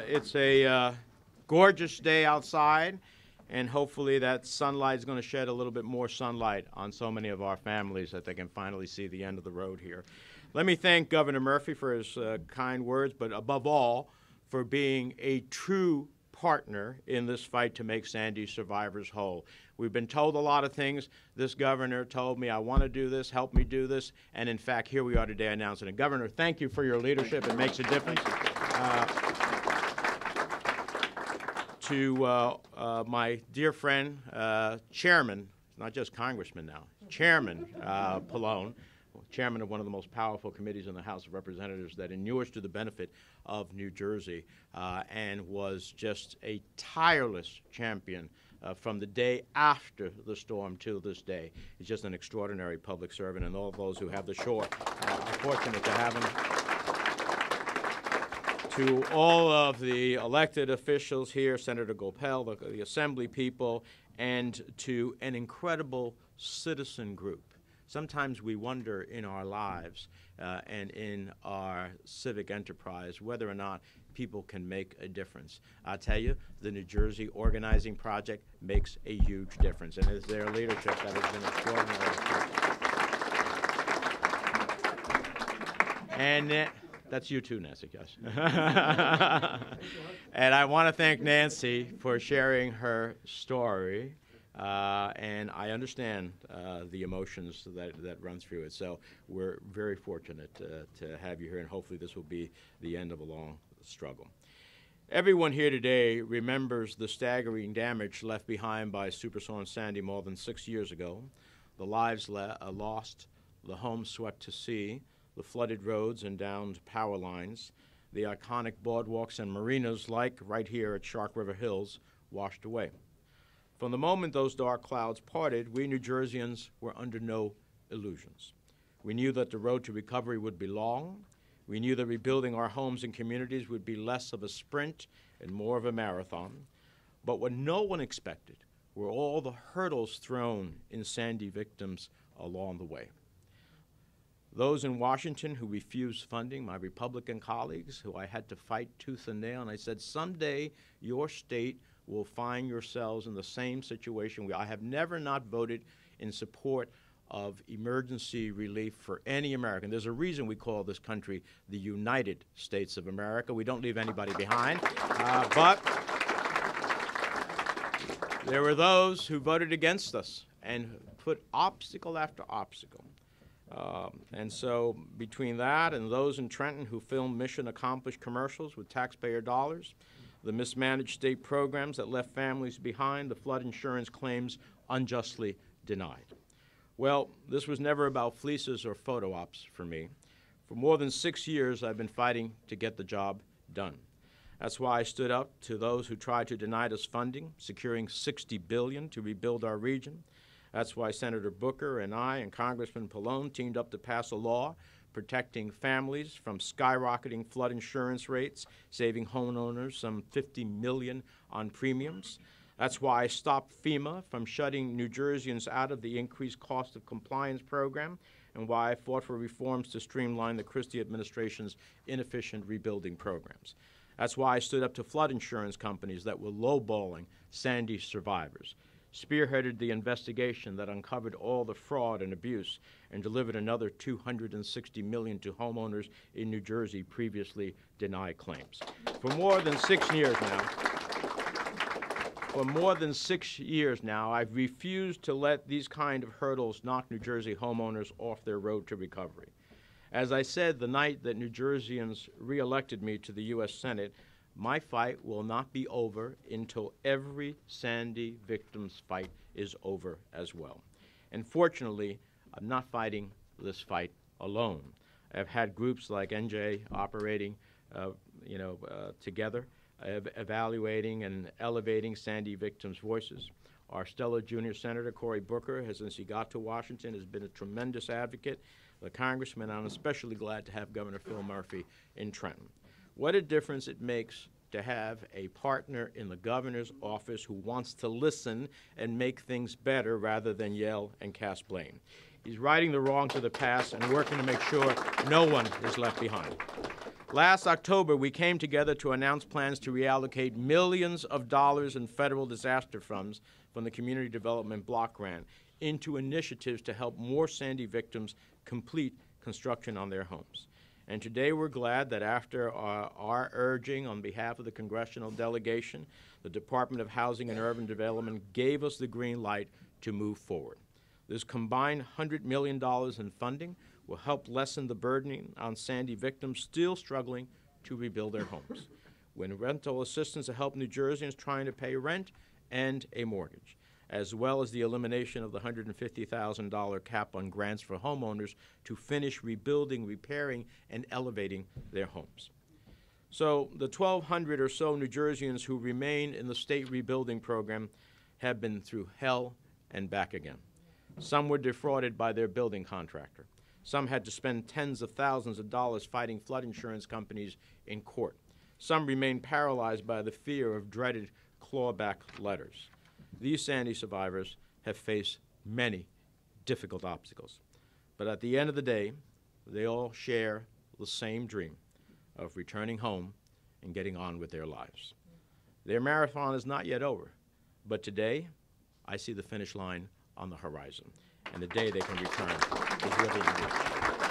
It's a gorgeous day outside, and hopefully that sunlight is going to shed a little bit more sunlight on so many of our families that they can finally see the end of the road here. Let me thank Governor Murphy for his kind words, but above all, for being a true partner in this fight to make Sandy survivors whole. We've been told a lot of things. This governor told me, I want to do this, help me do this, and in fact, here we are today announcing it. Governor, thank you for your leadership. It makes a difference. To my dear friend, Chairman, not just Congressman now, Chairman Pallone, chairman of one of the most powerful committees in the House of Representatives that inures to the benefit of New Jersey and was just a tireless champion from the day after the storm till this day. He's just an extraordinary public servant, and all of those who have the shore are fortunate to have him. To all of the elected officials here, Senator Gopel, the Assembly people, and to an incredible citizen group. Sometimes we wonder in our lives and in our civic enterprise whether or not people can make a difference. I'll tell you, the New Jersey Organizing Project makes a huge difference, and it's their leadership that has been extraordinary. And that's you too, Nancy, yes. And I want to thank Nancy for sharing her story. And I understand the emotions that run through it. So we're very fortunate to have you here, and hopefully this will be the end of a long struggle. Everyone here today remembers the staggering damage left behind by Superstorm Sandy more than 6 years ago, the lives lost, the homes swept to sea, the flooded roads and downed power lines, the iconic boardwalks and marinas like right here at Shark River Hills washed away. From the moment those dark clouds parted, we New Jerseyans were under no illusions. We knew that the road to recovery would be long. We knew that rebuilding our homes and communities would be less of a sprint and more of a marathon. But what no one expected were all the hurdles thrown in Sandy victims along the way. Those in Washington who refused funding, my Republican colleagues, who I had to fight tooth and nail, and I said, someday your state will find yourselves in the same situation. I have never not voted in support of emergency relief for any American. There's a reason we call this country the United States of America. We don't leave anybody behind. But there were those who voted against us and put obstacle after obstacle. And so between that and those in Trenton who filmed mission-accomplished commercials with taxpayer dollars, the mismanaged state programs that left families behind, the flood insurance claims unjustly denied. Well, this was never about fleeces or photo ops for me. For more than 6 years, I've been fighting to get the job done. That's why I stood up to those who tried to deny us funding, securing $60 billion to rebuild our region. That's why Senator Booker and I and Congressman Pallone teamed up to pass a law protecting families from skyrocketing flood insurance rates, saving homeowners some $50 million on premiums. That's why I stopped FEMA from shutting New Jerseyans out of the increased cost of compliance program, and why I fought for reforms to streamline the Christie administration's inefficient rebuilding programs. That's why I stood up to flood insurance companies that were lowballing Sandy survivors, spearheaded the investigation that uncovered all the fraud and abuse, and delivered another $260 million to homeowners in New Jersey previously denied claims. For more than 6 years now, I've refused to let these kind of hurdles knock New Jersey homeowners off their road to recovery. As I said the night that New Jerseyans re-elected me to the U.S. Senate, my fight will not be over until every Sandy victim's fight is over as well. And fortunately, I'm not fighting this fight alone. I've had groups like D-N.J operating together, evaluating and elevating Sandy victims' voices. Our stellar junior senator, Cory Booker, since he got to Washington, has been a tremendous advocate. The congressman, I'm especially glad to have Governor Phil Murphy in Trenton. What a difference it makes to have a partner in the governor's office who wants to listen and make things better rather than yell and cast blame. He's righting the wrongs of the past and working to make sure no one is left behind. Last October, we came together to announce plans to reallocate millions of dollars in federal disaster funds from the Community Development Block Grant into initiatives to help more Sandy victims complete construction on their homes. And today we're glad that after our urging on behalf of the congressional delegation, the Department of Housing and Urban Development gave us the green light to move forward. This combined $100 million in funding will help lessen the burden on Sandy victims still struggling to rebuild their homes, with rental assistance to help New Jerseyans trying to pay rent and a mortgage, as well as the elimination of the $150,000 cap on grants for homeowners to finish rebuilding, repairing, and elevating their homes. So the 1,200 or so New Jerseyans who remain in the state rebuilding program have been through hell and back again. Some were defrauded by their building contractor. Some had to spend tens of thousands of dollars fighting flood insurance companies in court. Some remained paralyzed by the fear of dreaded clawback letters. These Sandy survivors have faced many difficult obstacles. But at the end of the day, they all share the same dream of returning home and getting on with their lives. Their marathon is not yet over, but today I see the finish line on the horizon, and the day they can return is within reach.